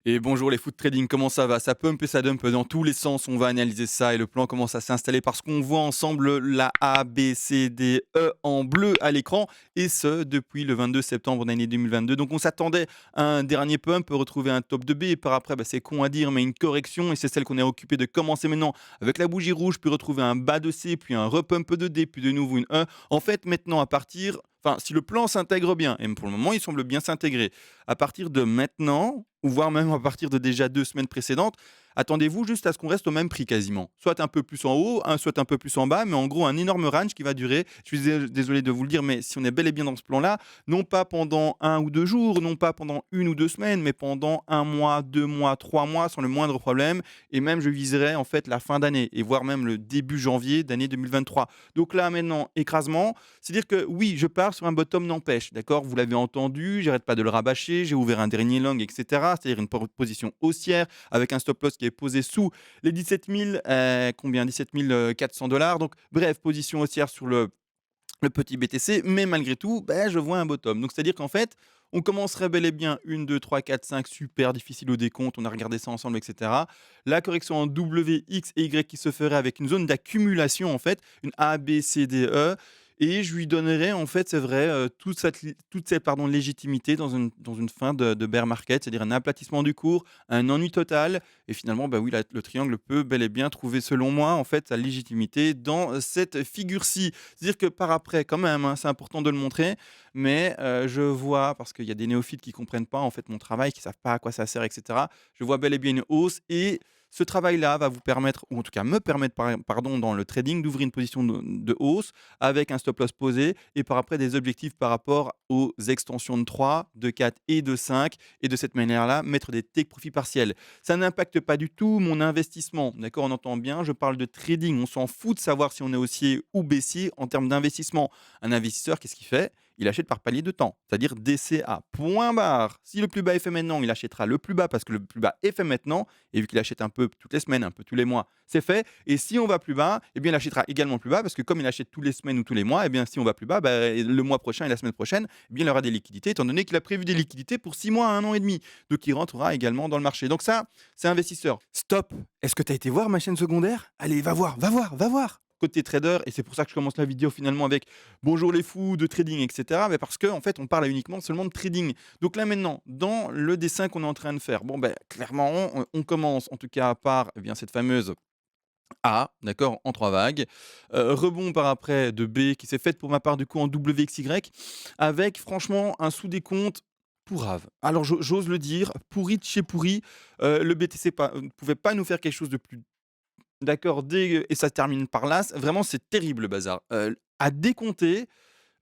Et bonjour les foot trading, comment ça va? Ça pump et ça dump dans tous les sens, on va analyser ça et le plan commence à s'installer parce qu'on voit ensemble la A, B, C, D, E en bleu à l'écran et ce depuis le 22 septembre de l'année 2022. Donc on s'attendait à un dernier pump, retrouver un top de B et par après c'est con à dire mais une correction et c'est celle qu'on est occupé de commencer maintenant avec la bougie rouge puis retrouver un bas de C puis un repump de D puis de nouveau une E. En fait maintenant à partir, enfin si le plan s'intègre bien et pour le moment il semble bien s'intégrer, à partir de maintenant, ou voire même à partir de déjà 2 semaines précédentes, attendez-vous juste à ce qu'on reste au même prix quasiment. Soit un peu plus en haut, soit un peu plus en bas, mais en gros un énorme range qui va durer, je suis désolé de vous le dire, mais si on est bel et bien dans ce plan-là, non pas pendant 1 ou 2 jours, non pas pendant 1 ou 2 semaines, mais pendant 1 mois, 2 mois, 3 mois sans le moindre problème et même je viserais en fait la fin d'année et voire même le début janvier d'année 2023. Donc là maintenant, écrasement, c'est-à-dire que oui, je pars sur un bottom n'empêche, d'accord? Vous l'avez entendu, j'arrête pas de le rabâcher, j'ai ouvert un dernier long, et cetera, c'est-à-dire une position haussière avec un stop loss qui est posé sous les 17 000, combien? 17 400 $. Donc bref, position haussière sur le petit BTC, mais malgré tout, je vois un bottom. Donc c'est-à-dire qu'en fait, on commencerait bel et bien une, 2, 3, 4, 5, super difficile au décompte, on a regardé ça ensemble, et cetera. La correction en W, X et Y qui se ferait avec une zone d'accumulation en fait, une A, B, C, D, E et je lui donnerais en fait, c'est vrai, toute cette pardon, légitimité dans une fin de bear market, c'est-à-dire un aplatissement du cours, un ennui total et finalement, oui, la le triangle peut bel et bien trouver selon moi en fait sa légitimité dans cette figure-ci. C'est-à-dire que par après quand même, hein, c'est important de le montrer, mais je vois parce qu'il y a des néophytes qui comprennent pas en fait mon travail, qui savent pas à quoi ça sert et cetera. Je vois bel et bien une hausse et ce travail-là va vous permettre ou en tout cas me permettre pardon dans le trading d'ouvrir une position de hausse avec un stop loss posé et par après des objectifs par rapport aux extensions de 3, de 4 et de 5 et de cette manière-là mettre des take profits partiels. Ça n'impacte pas du tout mon investissement, d'accord? On entend bien, je parle de trading, on s'en fout de savoir si on est haussier ou baissier en termes d'investissement. Un investisseur, qu'est-ce qu'il fait? Il achète par palier de temps, c'est-à-dire DCA, point barre. Si le plus bas est fait maintenant, il achètera le plus bas parce que le plus bas est fait maintenant et vu qu'il achète un peu toutes les semaines, un peu tous les mois, c'est fait et si on va plus bas, eh bien, il achètera également plus bas parce que comme il achète tous les semaines ou tous les mois, eh bien, si on va plus bas, le mois prochain et la semaine prochaine, eh bien, il aura des liquidités étant donné qu'il a prévu des liquidités pour 6 mois à 1 an et demi. Donc il rentrera également dans le marché. Donc ça, c'est investisseur. Stop! Est-ce que tu as été voir ma chaîne secondaire? Allez, va voir, va voir, va voir! Côté trader, et c'est pour ça que je commence la vidéo finalement avec bonjour les fous de trading, et cetera. Mais parce qu'en fait, on parle uniquement seulement de trading. Donc là maintenant, dans le dessin qu'on est en train de faire, clairement, on commence en tout cas par cette fameuse A, d'accord, en 3 vagues. Rebond par après de B qui s'est faite pour ma part du coup en WXY avec franchement un sous-décompte pourrave. Alors j'ose le dire, pourri de chez pourri. Le BTC ne pouvait pas nous faire quelque chose de plus d'accord et ça se termine par là. Vraiment, c'est terrible le bazar. À décompter,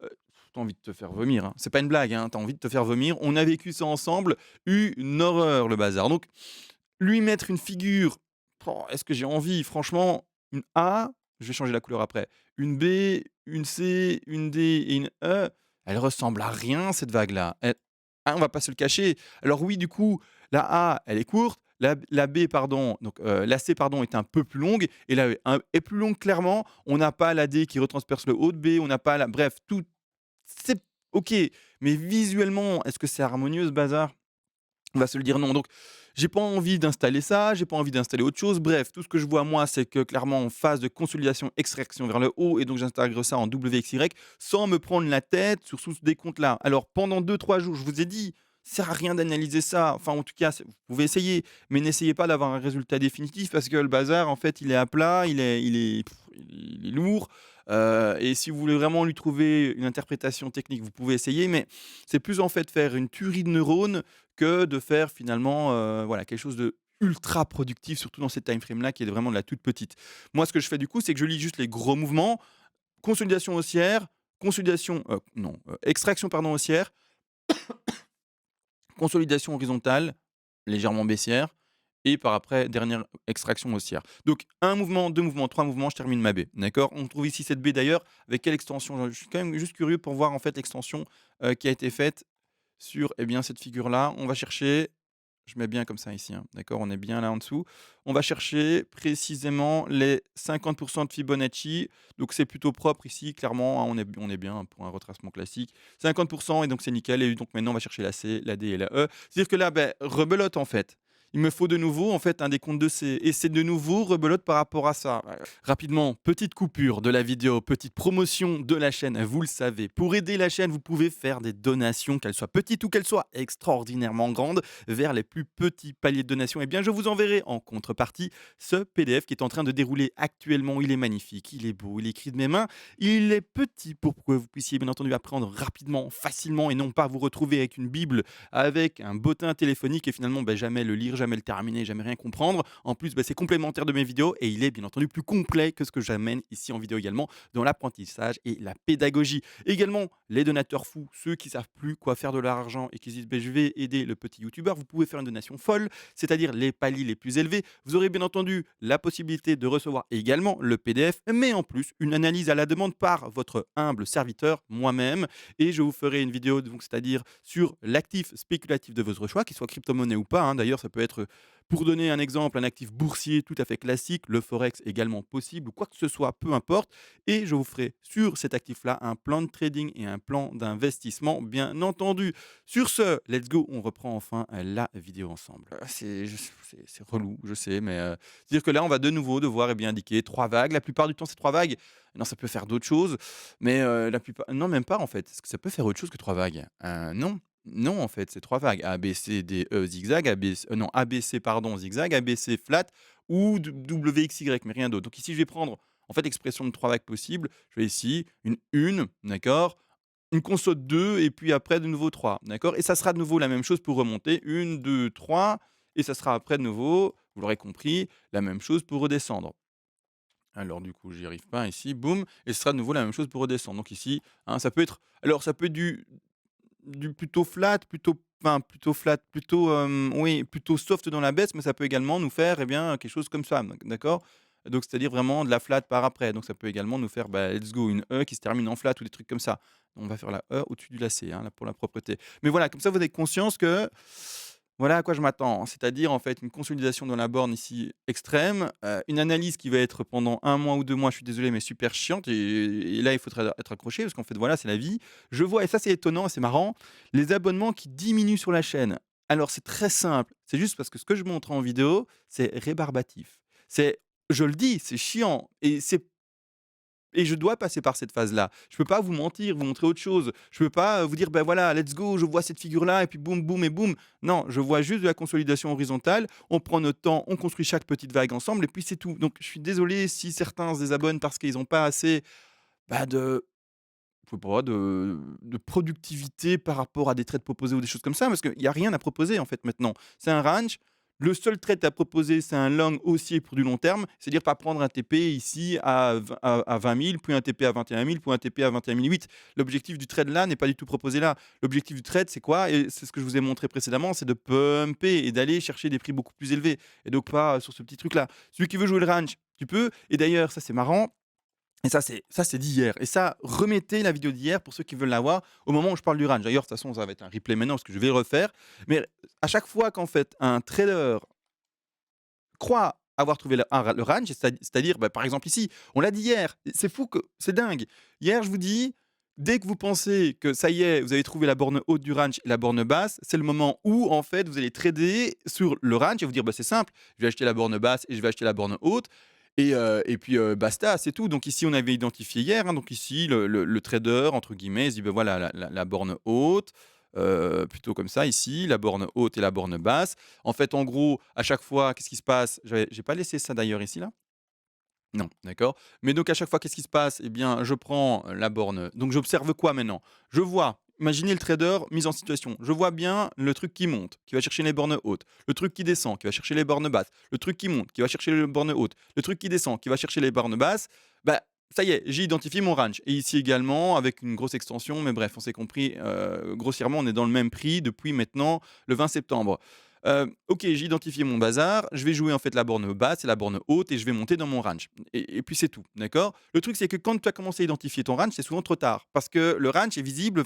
tu envie de te faire vomir, hein. C'est pas une blague, hein, tu envie de te faire vomir. On a vécu ça ensemble, une horreur le bazar. Donc lui mettre une figure, est-ce que j'ai envie? Franchement, une A, je vais changer la couleur après, une B, une C, une D et une E, elle ressemble à rien cette vague-là. On va pas se le cacher. Alors oui, du coup, la A, elle est courte, la B pardon, donc la C pardon est un peu plus longue et la E est plus longue clairement. On n'a pas la D qui retransperce le haut de B, on n'a pas la bref, tout c'est OK, mais visuellement, est-ce que c'est harmonieux ce bazar? On va se le dire non. Donc, j'ai pas envie d'installer ça, j'ai pas envie d'installer autre chose. Bref, tout ce que je vois moi, c'est que clairement en phase de consolidation, extraction vers le haut et donc j'intègre ça en WXY sans me prendre la tête sur sous des comptes là. Alors pendant 2, 3 jours, je vous ai dit, ça sert à rien d'analyser ça. Enfin, en tout cas, vous pouvez essayer, mais n'essayez pas d'avoir un résultat définitif parce que le bazar, en fait, il est à plat, il est lourd. Et si vous voulez vraiment lui trouver une interprétation technique, vous pouvez essayer, mais c'est plus en fait faire une tuerie de neurones que de faire finalement, voilà, quelque chose de ultra productif, surtout dans cette time frame là qui est vraiment de la toute petite. Moi, ce que je fais du coup, c'est que je lis juste les gros mouvements, consolidation haussière, extraction pardon haussière, consolidation horizontale, légèrement baissière et par après dernière extraction haussière. Donc un mouvement, 2 mouvements, 3 mouvements, je termine ma baie, d'accord? On trouve ici cette baie d'ailleurs avec quelle extension? Je suis quand même juste curieux pour voir en fait l'extension, qui a été faite sur, cette figure-là. On va chercher, je mets bien comme ça ici, hein, d'accord? On est bien là en dessous. On va chercher précisément les 50 de Fibonacci, donc c'est plutôt propre ici, clairement, hein, on est bien pour un retracement classique. 50 et donc c'est nickel et donc maintenant on va chercher la C, la D et la E. C'est-à-dire que là, rebelote en fait. il me faut de nouveau en fait un décompte de C et c'est de nouveau rebelote par rapport à ça. Rapidement, petite coupure de la vidéo, petite promotion de la chaîne, vous le savez. Pour aider la chaîne, vous pouvez faire des donations, qu'elles soient petites ou qu'elles soient extraordinairement grandes, vers les plus petits paliers de donation. Eh bien, je vous enverrai en contrepartie ce PDF qui est en train de dérouler actuellement. Il est magnifique, il est beau, il est écrit de mes mains, il est petit pour que vous puissiez bien entendu apprendre rapidement, facilement et non pas vous retrouver avec une Bible, avec un bottin téléphonique et finalement jamais le lire, jamais le terminer, jamais rien comprendre. En plus, c'est complémentaire de mes vidéos et il est bien entendu plus complet que ce que j'amène ici en vidéo également dans l'apprentissage et la pédagogie. Également, les donateurs fous, ceux qui savent plus quoi faire de leur argent et qui se disent je vais aider le petit youtubeur, vous pouvez faire une donation folle, c'est-à-dire les paliers les plus élevés. Vous aurez bien entendu la possibilité de recevoir également le PDF, mais en plus une analyse à la demande par votre humble serviteur, moi-même, et je vous ferai une vidéo donc c'est-à-dire sur l'actif spéculatif de votre choix, qu'il soit crypto-monnaie ou pas, hein. D'ailleurs, ça peut être, pour donner un exemple, un actif boursier tout à fait classique, le forex également possible ou quoi que ce soit, peu importe, et je vous ferai sur cet actif-là un plan de trading et un plan d'investissement, bien entendu. Sur ce, let's go, on reprend enfin la vidéo ensemble. C'est relou, je sais, mais c'est-à-dire que là, on va de nouveau devoir indiquer 3 vagues. La plupart du temps, c'est 3 vagues. Non, ça peut faire d'autres choses, mais la plupart non, même pas en fait. Est-ce que ça peut faire autre chose que 3 vagues? Non, non en fait, c'est 3 vagues. A, B, C, D, E, zigzag, non, A, B, C pardon, zigzag, A, B, C flat ou W, X, Y, mais rien d'autre. Donc ici, je vais prendre en fait expression de 3 vagues possibles. Je vais ici une, d'accord? Une conso de 2 et puis après de nouveau 3, d'accord? Et ça sera de nouveau la même chose pour remonter, 1, 2, 3 et ça sera après de nouveau, vous l'aurez compris, la même chose pour redescendre. Alors du coup, j'y arrive pas ici, boum, et ce sera de nouveau la même chose pour redescendre. Donc ici, hein, ça peut être ça peut être du plutôt flat, plutôt flat, plutôt, oui, plutôt soft dans la baisse, mais ça peut également nous faire, quelque chose comme ça, d'accord? Donc c'est-à-dire vraiment de la flat par après. Donc ça peut également nous faire, let's go, une E qui se termine en flat ou des trucs comme ça. On va faire la E au-dessus du lacet, hein, là, pour la propreté. Mais voilà, comme ça, vous avez conscience que voilà à quoi je m'attends. C'est-à-dire, en fait, une consolidation dans la borne ici extrême, une analyse qui va être pendant 1 mois ou 2 mois, je suis désolé, mais super chiante et là, il faudrait être accroché parce qu'en fait, voilà, c'est la vie. Je vois et ça, c'est étonnant, c'est marrant, les abonnements qui diminuent sur la chaîne. Alors, c'est très simple, c'est juste parce que ce que je montre en vidéo, c'est rébarbatif. C'est je le dis, c'est chiant et je dois passer par cette phase-là. Je peux pas vous mentir, vous montrer autre chose. Je peux pas, vous dire: «Ben voilà, let's go, je vois cette figure-là et puis boum, boum et boum». Non, je vois juste de la consolidation horizontale. On prend notre temps, on construit chaque petite vague ensemble et puis c'est tout. Donc je suis désolé si certains se désabonnent parce qu'ils ont pas assez, de je sais pas, de productivité par rapport à des trades proposés ou des choses comme ça, parce qu'il y a rien à proposer, en fait, maintenant. C'est un range. Le seul trade à proposer, c'est un long haussier pour du long terme, c'est-à-dire pas prendre un TP ici à 20 000, puis un TP à 21 000, puis un TP à 21 008. L'objectif du trade là n'est pas du tout proposé là. L'objectif du trade, c'est quoi? Et c'est ce que je vous ai montré précédemment, c'est de pumper et d'aller chercher des prix beaucoup plus élevés et donc pas sur ce petit truc-là. Celui qui veut jouer le range, tu peux. Et d'ailleurs, ça c'est marrant, et ça c'est d'hier et ça, remettez la vidéo d'hier pour ceux qui veulent la voir, au moment où je parle du range. D'ailleurs, de toute façon, ça va être un replay maintenant parce que je vais le refaire. Mais à chaque fois qu'en fait un trader croit avoir trouvé le range, c'est-à-dire, par exemple ici, on l'a dit hier, c'est fou que c'est dingue. Hier, je vous dis, dès que vous pensez que ça y est, vous avez trouvé la borne haute du range et la borne basse, c'est le moment où en fait vous allez trader sur le range et vous dire: c'est simple, je vais acheter la borne basse et je vais acheter la borne haute et puis, basta, c'est tout. Donc ici, on avait identifié hier, hein, donc ici, le trader, entre guillemets, il se dit: voilà, la borne haute, plutôt comme ça ici, la borne haute et la borne basse. En fait, en gros, à chaque fois, qu'est-ce qui se passe? J'ai pas laissé ça d'ailleurs ici, là? Non, d'accord. Mais donc à chaque fois, qu'est-ce qui se passe? Eh bien, je prends la borne donc j'observe quoi maintenant? Je vois, imaginez le trader mise en situation. Je vois bien le truc qui monte, qui va chercher les bornes hautes, le truc qui descend, qui va chercher les bornes basses, le truc qui monte, qui va chercher les bornes hautes, le truc qui descend, qui va chercher les bornes basses. Bah, ça y est, j'ai identifié mon range et ici également avec une grosse extension, mais bref, on s'est compris, grossièrement, on est dans le même prix depuis maintenant le 20 septembre. OK, j'ai identifié mon bazar, je vais jouer en fait la borne basse et la borne haute et je vais monter dans mon range et puis c'est tout, d'accord? Le truc, c'est que quand tu as commencé à identifier ton range, c'est souvent trop tard parce que le range est visible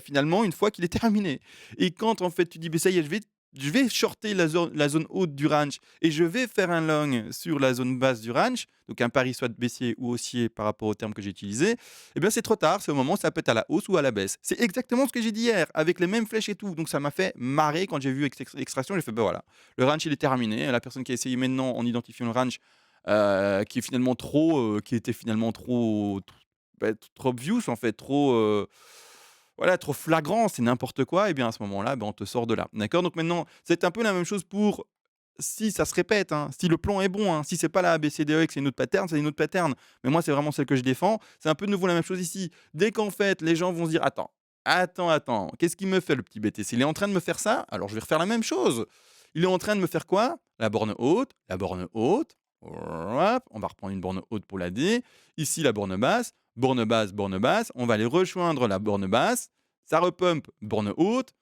finalement une fois qu'il est terminé et quand en fait tu dis: ça y est, je vais je vais shorter la zone haute du range et je vais faire un long sur la zone basse du range, donc un pari soit baissier ou haussier par rapport au terme que j'ai utilisé, eh bien c'est trop tard, c'est au moment où ça peut être à la hausse ou à la baisse. C'est exactement ce que j'ai dit hier, avec les mêmes flèches et tout. Donc ça m'a fait marrer quand j'ai vu extraction, j'ai fait, ben voilà, le range il est terminé. La personne qui a essayé maintenant en identifiant le range, qui est finalement qui était finalement trop obvious en fait, voilà, trop flagrant, c'est n'importe quoi, et bien à ce moment-là, ben, on te sort de là. D'accord? Donc maintenant, c'est un peu la même chose pour si ça se répète, hein, si le plan est bon, hein, si c'est pas la ABCDE et que c'est une autre pattern, c'est une autre pattern. Mais moi, c'est vraiment celle que je défends. C'est un peu de nouveau la même chose ici. Dès qu'en fait, les gens vont se dire: attends, qu'est-ce qu'il me fait le petit BTC? Il est en train de me faire ça, alors je vais refaire la même chose. Il est en train de me faire quoi? La borne haute, hop, on va reprendre une borne haute pour la D. Ici, la borne basse, on va aller rejoindre la borne basse, ça repump borne haute.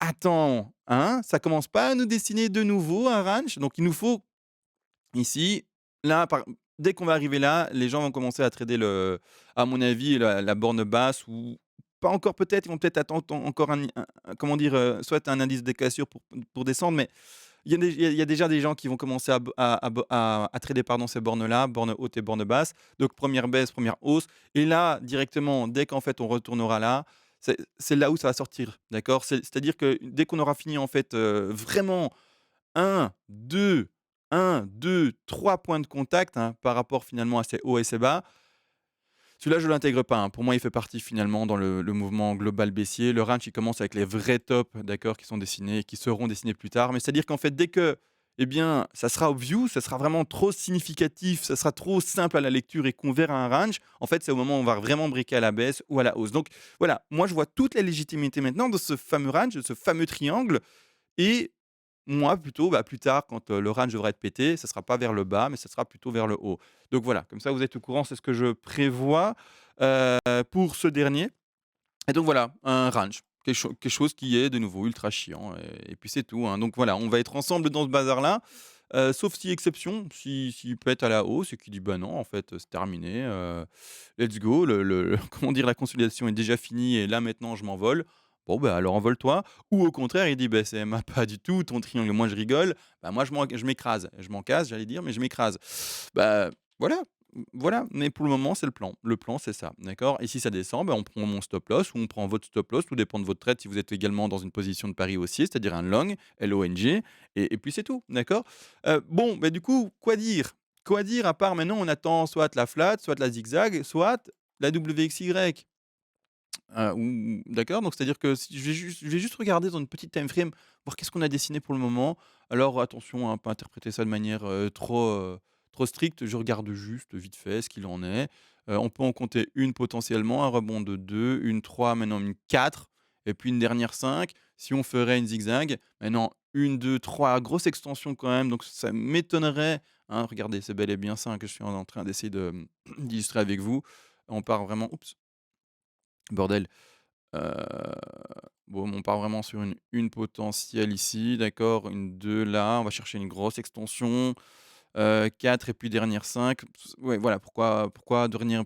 Attends, hein, ça commence pas à nous dessiner de nouveau un range? Donc il nous faut ici, là, dès qu'on va arriver là, les gens vont commencer à trader à mon avis, la borne basse, ou pas encore peut-être, ils vont peut-être attendre encore comment dire? Soit un indice de cassure pour descendre, mais il y a déjà des gens qui vont commencer à trader, pardon, ces bornes-là, borne haute et borne basse. Donc première baisse, première hausse, et là, directement, dès qu'en fait on retournera là, c'est là où ça va sortir, d'accord? C'est-à-dire que dès qu'on aura fini en fait, vraiment un, deux, 3 points de contact, hein, par rapport finalement à ces hauts et ces bas. Celui-là, je ne l'intègre pas, hein. Pour moi, il fait partie finalement dans le mouvement global baissier. Le range, il commence avec les vrais tops, d'accord, qui sont dessinés, qui seront dessinés plus tard. Mais c'est-à-dire qu'en fait, dès que, eh bien, ça sera obvious, ça sera vraiment trop significatif, ça sera trop simple à la lecture et qu'on verra un range, en fait, c'est au moment où on va vraiment briquer à la baisse ou à la hausse. Donc voilà, moi, je vois toute la légitimité maintenant de ce fameux range, de ce fameux triangle. Et moi, plutôt, bah, plus tard, quand, le range devra être pété, ça sera pas vers le bas, mais ça sera plutôt vers le haut. Donc voilà, comme ça vous êtes au courant, c'est ce que je prévois, pour ce dernier. Et donc voilà, un range, quelque chose qui est de nouveau ultra chiant, et puis c'est tout, hein. Donc voilà, on va être ensemble dans ce bazar-là, sauf si exception, s'il pète à la hausse et qu'il dit: «Bah non, en fait, c'est terminé, let's go, comment dire? La consolidation est déjà finie et là maintenant je m'envole». Bon, bah, alors envole-toi. Ou au contraire, il dit: «Bah, CMA pas du tout, ton triangle, moi je rigole, bah, moi je m'écrase». Je m'en casse, j'allais dire, mais je m'écrase. Bah, voilà, voilà, mais pour le moment, c'est le plan. Le plan, c'est ça, d'accord? Et si ça descend, bah, on prend mon stop loss ou on prend votre stop loss, tout dépend de votre trade si vous êtes également dans une position de pari haussier, c'est-à-dire un long, L-O-N-G, et puis c'est tout, d'accord? Bon, bah, du coup, quoi dire? Quoi dire à part maintenant on attend soit la flat, soit la zigzag, soit la WXY? D'accord, donc c'est-à-dire que si je vais juste regarder dans une petite time frame, voir qu'est-ce qu'on a dessiné pour le moment. Alors attention à ne pas interpréter ça de manière, trop stricte. Je regarde juste vite fait ce qu'il en est. On peut en compter une potentiellement, un rebond de 2, une 3, maintenant une 4, et puis une dernière 5. Si on ferait une zigzag, maintenant une, 2, 3, grosse extension quand même, donc ça m'étonnerait, hein, regardez, c'est bel et bien ça, hein, que je suis en train d'essayer de, d'illustrer avec vous. On part vraiment, oups, bordel. Heu, bon, on part vraiment sur une potentielle ici, d'accord, une 2 là, on va chercher une grosse extension, 4 et puis dernière 5. Ouais, voilà, pourquoi dernière,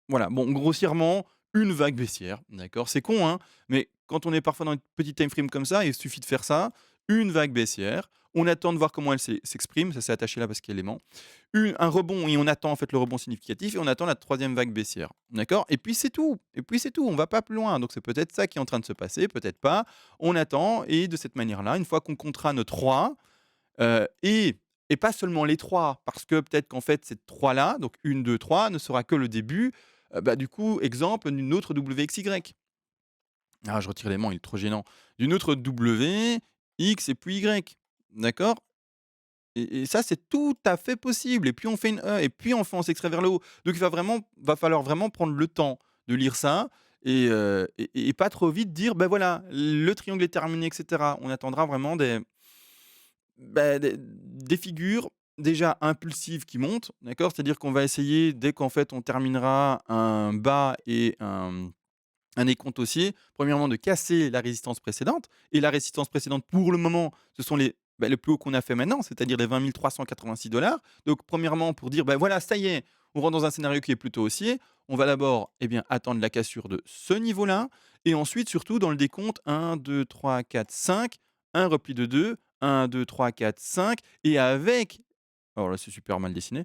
voilà, bon, grossièrement, une vague baissière, d'accord? C'est con, hein, mais quand on est parfois dans une petite time frame comme ça, il suffit de faire ça, une vague baissière, on attend de voir comment elle s'exprime, ça s'est attaché là parce qu'il y a l'élément. Un rebond, et on attend en fait le rebond significatif et on attend la troisième vague baissière, d'accord? Et puis c'est tout, on va pas plus loin. Donc c'est peut-être ça qui est en train de se passer, peut-être pas. On attend, et de cette manière-là, une fois qu'on comptera nos 3, et pas seulement les 3, parce que peut-être qu'en fait ces 3 là, donc une, 2, 3, ne sera que le début, bah, du coup, exemple d'une autre WXY. Ah, je retire l'élément, il est trop gênant. D'une autre W, X et puis Y, d'accord? Et ça, c'est tout à fait possible, et puis on fait une E, et puis enfin on s'extrait vers le haut. Donc va falloir vraiment prendre le temps de lire ça, et pas trop vite dire: ben voilà, le triangle est terminé» et cetera. On attendra vraiment des figures déjà impulsives qui montent, d'accord? C'est-à-dire qu'on va essayer, dès qu'en fait on terminera un bas et un décompte haussier, premièrement de casser la résistance précédente, et la résistance précédente pour le moment, ce sont le plus haut qu'on a fait maintenant, c'est-à-dire les 20 386 $. Donc premièrement pour dire: ben voilà, ça y est, on rentre dans un scénario qui est plutôt haussier. On va d'abord, eh bien, attendre la cassure de ce niveau-là, et ensuite surtout dans le décompte un, 2, 3, 4, 5. un repli de 2, 1, 2, 3, 4, 5 et avec alors là, c'est super mal dessiné.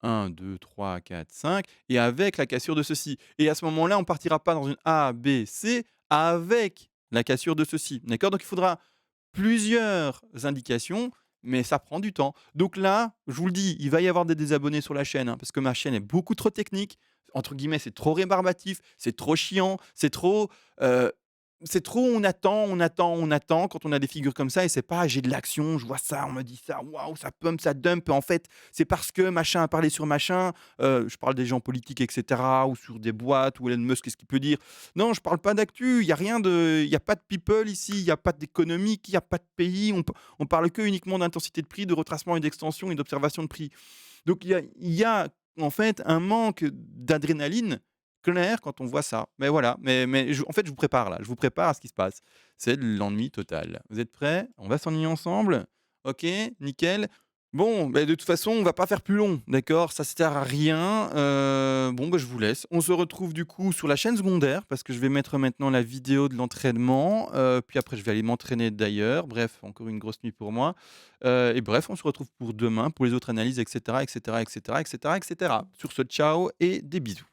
1, 2, 3, 4, 5 et avec la cassure de ceci et à ce moment-là, on partira pas dans une A, B, C avec la cassure de ceci, d'accord? Donc il faudra plusieurs indications, mais ça prend du temps. Donc là, je vous le dis, il va y avoir des désabonnés sur la chaîne, hein, parce que ma chaîne est beaucoup trop technique. Entre guillemets, c'est trop rébarbatif, c'est trop chiant, heu, c'est trop on attend, on attend, on attend quand on a des figures comme ça et c'est pas: «J'ai de l'action, je vois ça, on me dit ça, waouh, ça pump, ça dump, en fait, c'est parce que machin a parlé sur machin». Je parle des gens politiques et cetera ou sur des boîtes ou Elon Musk, qu'est-ce qu'il peut dire? Non, je parle pas d'actu, il y a pas de people ici, il y a pas d'économique, il y a pas de pays, on parle que uniquement d'intensité de prix, de retracement et d'extension et d'observation de prix. Donc il y a en fait un manque d'adrénaline clair quand on voit ça. Mais voilà, mais en fait, je vous prépare là, je vous prépare à ce qui se passe. C'est de l'ennui total. Vous êtes prêts? On va s'ennuyer ensemble? OK, nickel. Bon, beh, de toute façon, on va pas faire plus long, d'accord? Ça sert à rien. Bon, bah, je vous laisse. On se retrouve du coup sur la chaîne secondaire parce que je vais mettre maintenant la vidéo de l'entraînement, puis après je vais aller m'entraîner d'ailleurs. Bref, encore une grosse nuit pour moi, et bref, on se retrouve pour demain pour les autres analyses et cetera et cetera et cetera et cetera et cetera. Sur ce, ciao et des bisous.